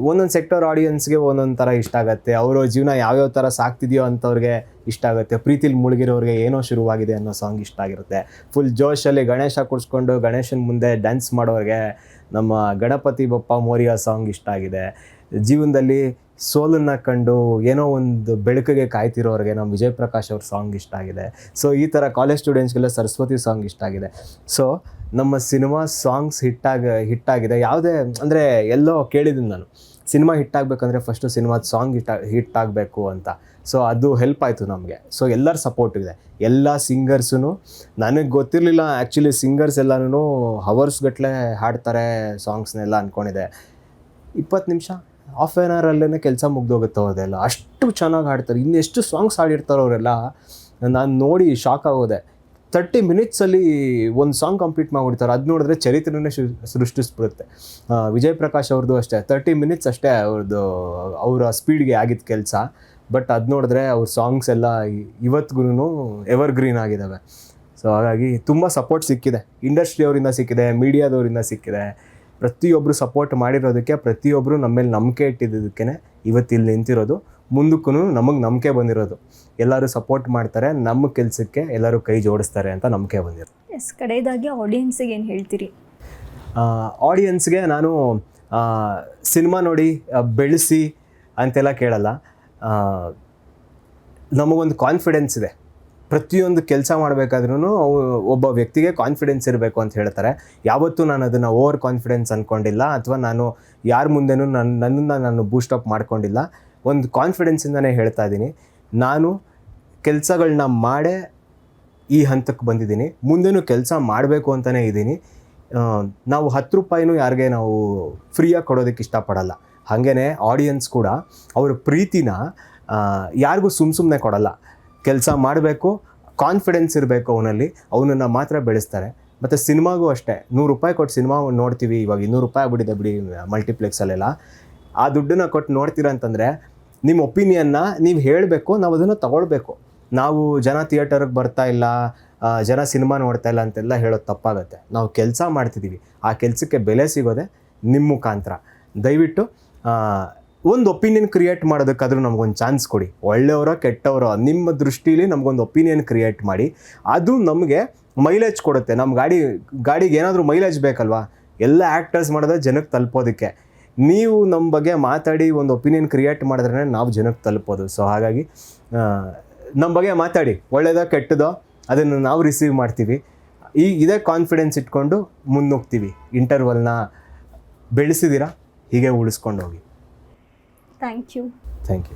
ಒಂದೊಂದು ಸೆಕ್ಟರ್ ಆಡಿಯನ್ಸ್ಗೆ ಒಂದೊಂದು ಥರ ಇಷ್ಟ ಆಗುತ್ತೆ. ಅವರ ಜೀವನ ಯಾವ್ಯಾವ ಥರ ಸಾಕ್ತಿದೆಯೋ ಅಂಥವ್ರಿಗೆ ಇಷ್ಟ ಆಗುತ್ತೆ. ಪ್ರೀತಿಲಿ ಮುಳುಗಿರೋರಿಗೆ ಏನೋ ಶುರುವಾಗಿದೆ ಅನ್ನೋ ಸಾಂಗ್ ಇಷ್ಟ ಆಗಿರುತ್ತೆ. ಫುಲ್ ಜೋಶಲ್ಲಿ ಗಣೇಶ ಕೂರಿಸ್ಕೊಂಡು ಗಣೇಶನ ಮುಂದೆ ಡ್ಯಾನ್ಸ್ ಮಾಡೋರಿಗೆ ನಮ್ಮ ಗಣಪತಿ ಬಪ್ಪ ಮೋರಿಯಾ ಸಾಂಗ್ ಇಷ್ಟ ಆಗಿದೆ. ಜೀವನದಲ್ಲಿ ಸೋಲನ್ನು ಕಂಡು ಏನೋ ಒಂದು ಬೆಳಕಿಗೆ ಕಾಯ್ತಿರೋರಿಗೆ ನಮ್ಮ ವಿಜಯ್ ಪ್ರಕಾಶ್ ಅವ್ರ ಸಾಂಗ್ ಇಷ್ಟ ಆಗಿದೆ. ಸೊ ಈ ಥರ ಕಾಲೇಜ್ ಸ್ಟೂಡೆಂಟ್ಸ್ಗೆಲ್ಲ ಸರಸ್ವತಿ ಸಾಂಗ್ ಇಷ್ಟ ಆಗಿದೆ. ಸೊ ನಮ್ಮ ಸಿನಿಮಾ ಸಾಂಗ್ಸ್ ಹಿಟ್ಟಾಗಿದೆ. ಯಾವುದೇ ಅಂದರೆ ಎಲ್ಲೋ ಕೇಳಿದ್ದೀನಿ ನಾನು, ಸಿನಿಮಾ ಹಿಟ್ಟಾಗಬೇಕಂದ್ರೆ ಫಸ್ಟು ಸಿನಿಮಾದ ಸಾಂಗ್ ಹಿಟ್ಟಾಗಬೇಕು ಅಂತ. ಸೊ ಅದು ಹೆಲ್ಪ್ ಆಯಿತು ನಮಗೆ. ಸೊ ಎಲ್ಲರ ಸಪೋರ್ಟ್ ಇದೆ. ಎಲ್ಲ ಸಿಂಗರ್ಸೂ, ನನಗೆ ಗೊತ್ತಿರಲಿಲ್ಲ ಆ್ಯಕ್ಚುಲಿ ಸಿಂಗರ್ಸ್ ಎಲ್ಲನೂ ಹವರ್ಸ್ ಗಟ್ಟಲೆ ಹಾಡ್ತಾರೆ ಸಾಂಗ್ಸ್ನೆಲ್ಲ ಅಂದ್ಕೊಂಡಿದ್ದೆ. 20 ನಿಮಿಷ ಹಾಫ್ ಆನ್ ಅವರಲ್ಲೇ ಕೆಲಸ ಮುಗ್ದೋಗುತ್ತೆ ಅವ್ರದ್ದೆಲ್ಲ. ಅಷ್ಟು ಚೆನ್ನಾಗಿ ಹಾಡ್ತಾರೆ. ಇನ್ನೆಷ್ಟು ಸಾಂಗ್ಸ್ ಹಾಡಿರ್ತಾರೆ ಅವರೆಲ್ಲ, ನಾನು ನೋಡಿ ಶಾಕ್ ಆಗೋದೆ. 30 ಮಿನಿಟ್ಸಲ್ಲಿ ಒಂದು ಸಾಂಗ್ ಕಂಪ್ಲೀಟ್ ಮಾಡಿಬಿಡ್ತಾರೆ. ಅದು ನೋಡಿದ್ರೆ ಚರಿತ್ರೆನೇ ಸೃಷ್ಟಿಸ್ಬಿಡುತ್ತೆ. ವಿಜಯ್ ಪ್ರಕಾಶ್ ಅವ್ರದ್ದು ಅಷ್ಟೇ 30 ಮಿನಿಟ್ಸ್ ಅಷ್ಟೇ ಅವ್ರದ್ದು, ಅವರ ಸ್ಪೀಡ್ಗೆ ಆಗಿದ್ದ ಕೆಲಸ. ಬಟ್ ಅದು ನೋಡಿದ್ರೆ ಅವ್ರ ಸಾಂಗ್ಸ್ ಎಲ್ಲ ಇವತ್ತಿಗೂ ಎವರ್ಗ್ರೀನ್ ಆಗಿದ್ದಾವೆ. ಸೊ ಹಾಗಾಗಿ ತುಂಬ ಸಪೋರ್ಟ್ ಸಿಕ್ಕಿದೆ, ಇಂಡಸ್ಟ್ರಿಯವರಿಂದ ಸಿಕ್ಕಿದೆ, ಮೀಡಿಯಾದವರಿಂದ ಸಿಕ್ಕಿದೆ. ಪ್ರತಿಯೊಬ್ಬರು ಸಪೋರ್ಟ್ ಮಾಡಿರೋದಕ್ಕೆ, ಪ್ರತಿಯೊಬ್ಬರು ನಮ್ಮ ಮೇಲೆ ನಂಬಿಕೆ ಇಟ್ಟಿದ್ದಕ್ಕೆ ಇವತ್ತಿಲ್ಲಿ ನಿಂತಿರೋದು. ಮುಂದಕ್ಕೂ ನಮಗೆ ನಂಬಿಕೆ ಬಂದಿರೋದು. ಎಲ್ಲರೂ ಸಪೋರ್ಟ್ ಮಾಡ್ತಾರೆ, ನಮ್ಮ ಕೆಲಸಕ್ಕೆ ಎಲ್ಲರೂ ಕೈ ಜೋಡಿಸ್ತಾರೆ ಅಂತ ನಂಬಿಕೆ ಬಂದಿರೋದು. ಎಸ್, ಕಡೆಯದಾಗಿ ಆಡಿಯನ್ಸಿಗೆ ಏನು ಹೇಳ್ತೀರಿ? ಆಡಿಯನ್ಸ್ಗೆ ನಾನು ಸಿನಿಮಾ ನೋಡಿ ಬೆಳೆಸಿ ಅಂತೆಲ್ಲ ಕೇಳಲ್ಲ. ನಮಗೊಂದು ಕಾನ್ಫಿಡೆನ್ಸ್ ಇದೆ. ಪ್ರತಿಯೊಂದು ಕೆಲಸ ಮಾಡಬೇಕಾದ್ರೂ ಒಬ್ಬ ವ್ಯಕ್ತಿಗೆ ಕಾನ್ಫಿಡೆನ್ಸ್ ಇರಬೇಕು ಅಂತ ಹೇಳ್ತಾರೆ. ಯಾವತ್ತೂ ನಾನು ಅದನ್ನು ಓವರ್ ಕಾನ್ಫಿಡೆನ್ಸ್ ಅಂದ್ಕೊಂಡಿಲ್ಲ, ಅಥವಾ ನಾನು ಯಾರ ಮುಂದೆನೂ ನನ್ನನ್ನು ನಾನು ಬೂಸ್ಟಪ್ ಮಾಡ್ಕೊಂಡಿಲ್ಲ. ಒಂದು ಕಾನ್ಫಿಡೆನ್ಸಿಂದನೇ ಹೇಳ್ತಾ ಇದ್ದೀನಿ. ನಾನು ಕೆಲಸಗಳನ್ನ ಮಾಡೇ ಈ ಹಂತಕ್ಕೆ ಬಂದಿದ್ದೀನಿ, ಮುಂದೆನೂ ಕೆಲಸ ಮಾಡಬೇಕು ಅಂತಲೇ ಇದ್ದೀನಿ. ನಾವು 10 ರೂಪಾಯಿನೂ ಯಾರಿಗೆ ನಾವು ಫ್ರೀಯಾಗಿ ಕೊಡೋದಕ್ಕೆ ಇಷ್ಟಪಡಲ್ಲ. ಹಾಗೇ ಆಡಿಯನ್ಸ್ ಕೂಡ ಅವ್ರ ಪ್ರೀತಿನ ಯಾರಿಗೂ ಸುಮ್ಮನೆ ಕೊಡಲ್ಲ. ಕೆಲಸ ಮಾಡಬೇಕು, ಕಾನ್ಫಿಡೆನ್ಸ್ ಇರಬೇಕು ಅವನಲ್ಲಿ, ಅವನನ್ನು ಮಾತ್ರ ಬೆಳೆಸ್ತಾರೆ. ಮತ್ತು ಸಿನಿಮಾಗೂ ಅಷ್ಟೇ, 100 ರೂಪಾಯಿ ಕೊಟ್ಟು ಸಿನಿಮಾ ನೋಡ್ತೀವಿ. ಇವಾಗ 200 ರೂಪಾಯಿ ಆಗ್ಬಿಟ್ಟಿದೆ ಬಿಡಿ ಮಲ್ಟಿಪ್ಲೆಕ್ಸಲ್ಲೆಲ್ಲ. ಆ ದುಡ್ಡನ್ನು ಕೊಟ್ಟು ನೋಡ್ತೀರ ಅಂತಂದರೆ ನಿಮ್ಮ ಒಪಿನಿಯನ್ನ ನೀವು ಹೇಳಬೇಕು, ನಾವು ಅದನ್ನು ತಗೊಳ್ಬೇಕು. ನಾವು ಜನ ಥಿಯೇಟರ್ಗೆ ಬರ್ತಾ ಇಲ್ಲ, ಜನ ಸಿನಿಮಾ ನೋಡ್ತಾ ಇಲ್ಲ ಅಂತೆಲ್ಲ ಹೇಳೋದು ತಪ್ಪಾಗುತ್ತೆ. ನಾವು ಕೆಲಸ ಮಾಡ್ತಿದ್ದೀವಿ, ಆ ಕೆಲಸಕ್ಕೆ ಬೆಲೆ ಸಿಗೋದೆ ನಿಮ್ಮ ಮುಖಾಂತರ. ದಯವಿಟ್ಟು ಒಂದು ಒಪಿನಿಯನ್ ಕ್ರಿಯೇಟ್ ಮಾಡೋದಕ್ಕಾದ್ರೂ ನಮಗೊಂದು ಚಾನ್ಸ್ ಕೊಡಿ. ಒಳ್ಳೆಯವರೋ ಕೆಟ್ಟವರೋ ನಿಮ್ಮ ದೃಷ್ಟಿಲಿ ನಮಗೊಂದು ಒಪಿನಿಯನ್ ಕ್ರಿಯೇಟ್ ಮಾಡಿ. ಅದು ನಮಗೆ ಮೈಲೇಜ್ ಕೊಡುತ್ತೆ. ನಮ್ಮ ಗಾಡಿಗೆ ಏನಾದರೂ ಮೈಲೇಜ್ ಬೇಕಲ್ವಾ? ಎಲ್ಲ ಆ್ಯಕ್ಟರ್ಸ್ ಮಾಡೋದೇ ಜನಕ್ಕೆ ತಲುಪೋದಕ್ಕೆ. ನೀವು ನಮ್ಮ ಬಗ್ಗೆ ಮಾತಾಡಿ ಒಂದು ಒಪಿನಿಯನ್ ಕ್ರಿಯೇಟ್ ಮಾಡಿದ್ರೆ ನಾವು ಜನಕ್ಕೆ ತಲುಪೋದು. ಸೊ ಹಾಗಾಗಿ ನಮ್ಮ ಬಗ್ಗೆ ಮಾತಾಡಿ, ಒಳ್ಳೆಯದೋ ಕೆಟ್ಟದೋ ಅದನ್ನು ನಾವು ರಿಸೀವ್ ಮಾಡ್ತೀವಿ. ಇದೇ ಕಾನ್ಫಿಡೆನ್ಸ್ ಇಟ್ಕೊಂಡು ಮುನ್ನುಗ್ತೀವಿ. ಇಂಟರ್ವಲ್ನ ಬೆಳೆಸಿದ್ದೀರಾ, ಹೀಗೆ ಉಳಿಸ್ಕೊಂಡು ಹೋಗಿ. Thank you.